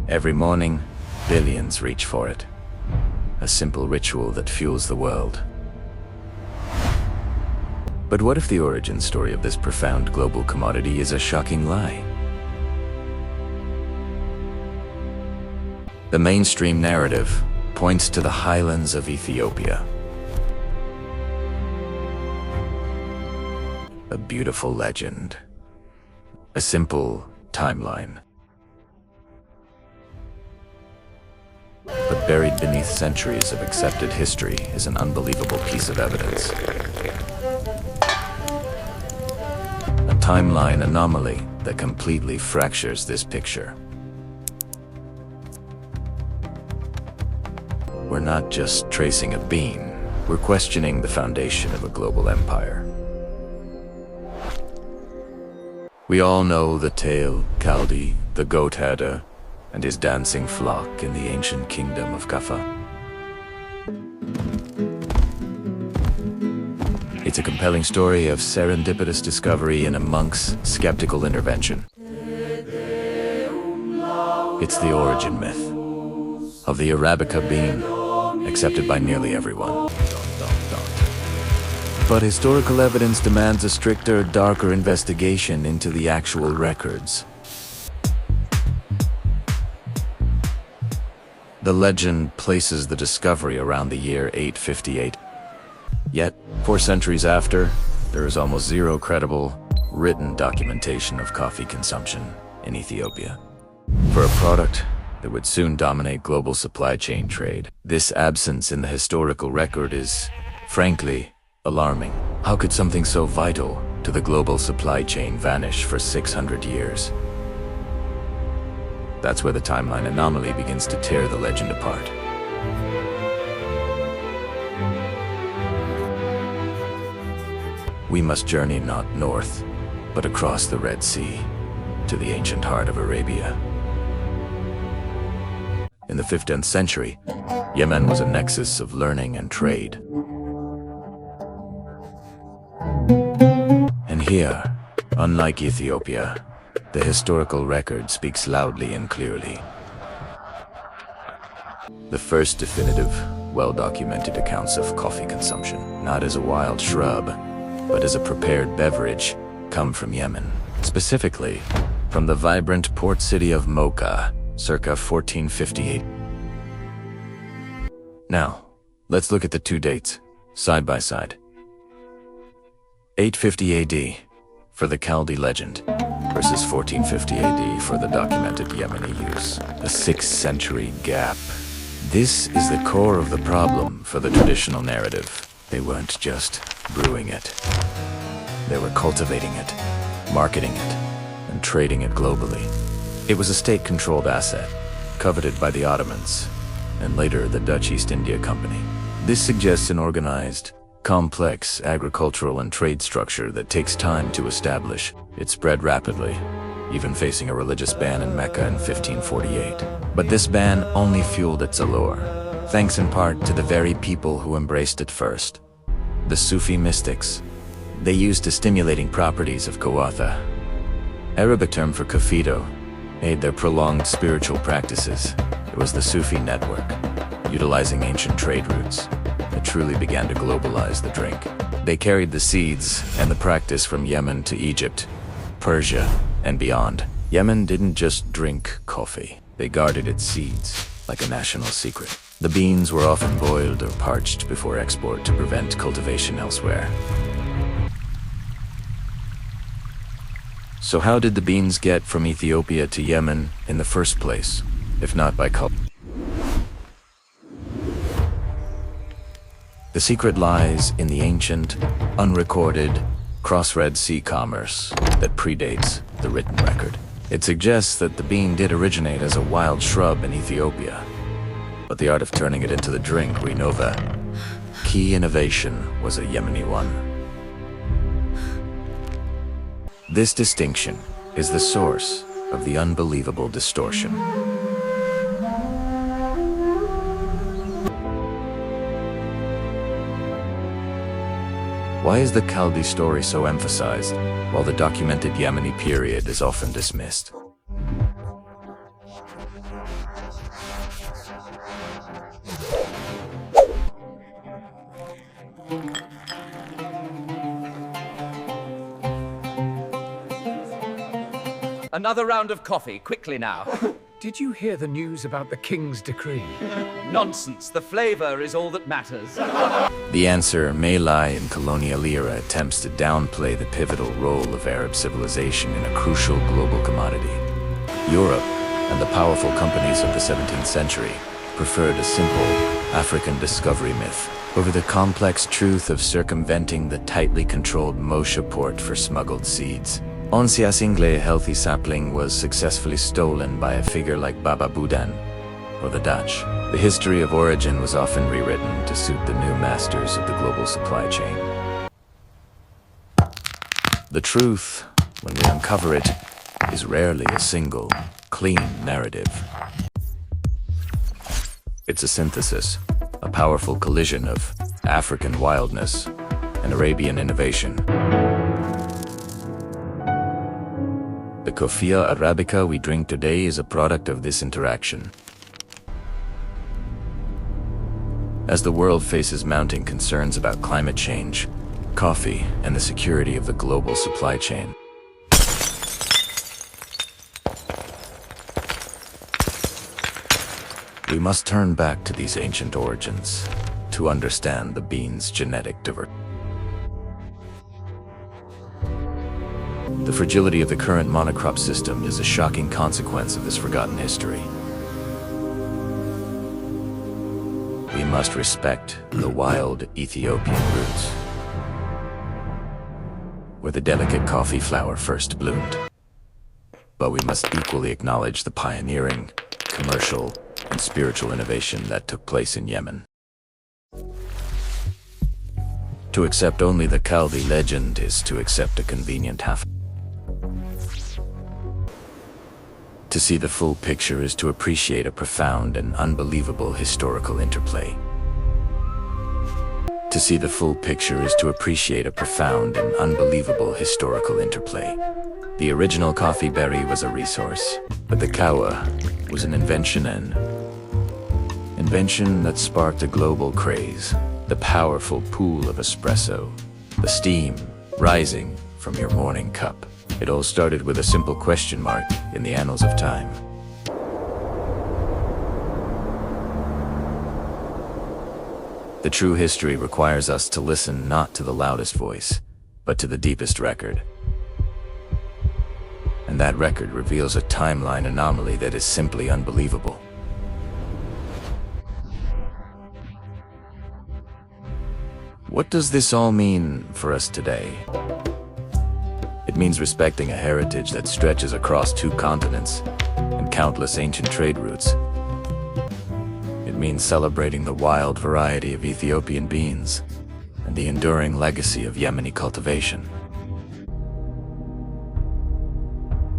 Every morning, billions reach for it. A simple ritual that fuels the world. But what if the origin story of this profound global commodity is a shocking lie? The mainstream narrative points to the highlands of Ethiopia. A beautiful legend. A simple timeline. But buried beneath centuries of accepted history is an unbelievable piece of evidence. A timeline anomaly that completely fractures this picture. We're not just tracing a bean, we're questioning the foundation of a global empire. We all know the tale, Kaldi, the goat herder, and his dancing flock in the ancient kingdom of Kaffa. It's a compelling story of serendipitous discovery and a monk's skeptical intervention. It's the origin myth of the Arabica bean, accepted by nearly everyone. But historical evidence demands a stricter, darker investigation into the actual records. The legend places the discovery around the year 858. Yet, 4 centuries after, there is almost zero credible, written documentation of coffee consumption in Ethiopia. For a product that would soon dominate global supply chain trade, this absence in the historical record is, frankly, alarming. How could something so vital to the global supply chain vanish for 600 years? That's where the timeline anomaly begins to tear the legend apart. We must journey not north, but across the Red Sea, to the ancient heart of Arabia. In the 15th century, Yemen was a nexus of learning and trade. And here, unlike Ethiopia, the historical record speaks loudly and clearly. The first definitive, well-documented accounts of coffee consumption, not as a wild shrub, but as a prepared beverage, come from Yemen. Specifically, from the vibrant port city of Mocha, circa 1458. Now, let's look at the 2 dates, side by side. 850 AD, for the Kaldi legend, versus 1450 AD for the documented Yemeni use. A 6th-century gap. This is the core of the problem for the traditional narrative. They weren't just brewing it. They were cultivating it, marketing it, and trading it globally. It was a state-controlled asset, coveted by the Ottomans, and later the Dutch East India Company. This suggests an organized, complex agricultural and trade structure that takes time to establish. It spread rapidly, even facing a religious ban in Mecca in 1548. But this ban only fueled its allure, thanks in part to the very people who embraced it first. The Sufi mystics. They used the stimulating properties of kawatha, Arabic term for kafito, made their prolonged spiritual practices. It was the Sufi network, utilizing ancient trade routes, that truly began to globalize the drink. They carried the seeds and the practice from Yemen to Egypt, Persia, and beyond. Yemen didn't just drink coffee. They guarded its seeds like a national secret. The beans were often boiled or parched before export to prevent cultivation elsewhere. So how did the beans get from Ethiopia to Yemen in the first place, if not by culture? The secret lies in the ancient, unrecorded, cross-Red Sea commerce that predates the written record. It suggests that the bean did originate as a wild shrub in Ethiopia, but the art of turning it into the drink we know the key innovation was a Yemeni one. This distinction is the source of the unbelievable distortion. Why is the Kaldi story so emphasized, while the documented Yemeni period is often dismissed? Another round of coffee, quickly now. Did you hear the news about the king's decree? Nonsense, the flavor is all that matters. The answer may lie in colonial era attempts to downplay the pivotal role of Arab civilization in a crucial global commodity. Europe and the powerful companies of the 17th century preferred a simple African discovery myth over the complex truth of circumventing the tightly controlled Mocha port for smuggled seeds. Oncias Ingle, a healthy sapling, was successfully stolen by a figure like Baba Budan, or the Dutch. The history of origin was often rewritten to suit the new masters of the global supply chain. The truth, when we uncover it, is rarely a single, clean narrative. It's a synthesis, a powerful collision of African wildness and Arabian innovation. The Coffea Arabica we drink today is a product of this interaction. As the world faces mounting concerns about climate change, coffee, and the security of the global supply chain, we must turn back to these ancient origins to understand the bean's genetic diversity. The fragility of the current monocrop system is a shocking consequence of this forgotten history. We must respect the wild Ethiopian roots, where the delicate coffee flower first bloomed. But we must equally acknowledge the pioneering, commercial, and spiritual innovation that took place in Yemen. To accept only the Kaldi legend is to accept a convenient half. To see the full picture is to appreciate a profound and unbelievable historical interplay. To see the full picture is to appreciate a profound and unbelievable historical interplay. The original coffee berry was a resource, but the kawa was an invention that sparked a global craze. The powerful pool of espresso, the steam rising from your morning cup. It all started with a simple question mark in the annals of time. The true history requires us to listen not to the loudest voice, but to the deepest record. And that record reveals a timeline anomaly that is simply unbelievable. What does this all mean for us today? It means respecting a heritage that stretches across 2 continents and countless ancient trade routes. It means celebrating the wild variety of Ethiopian beans and the enduring legacy of Yemeni cultivation.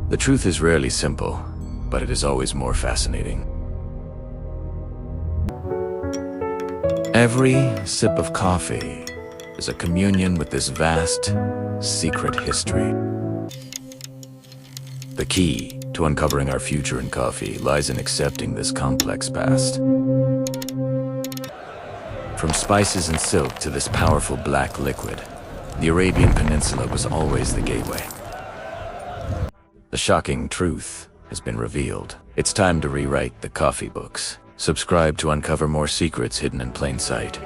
The truth is rarely simple, but it is always more fascinating. Every sip of coffee is a communion with this vast, secret history. The key to uncovering our future in coffee lies in accepting this complex past. From spices and silk to this powerful black liquid, the Arabian Peninsula was always the gateway. The shocking truth has been revealed. It's time to rewrite the coffee books. Subscribe to uncover more secrets hidden in plain sight.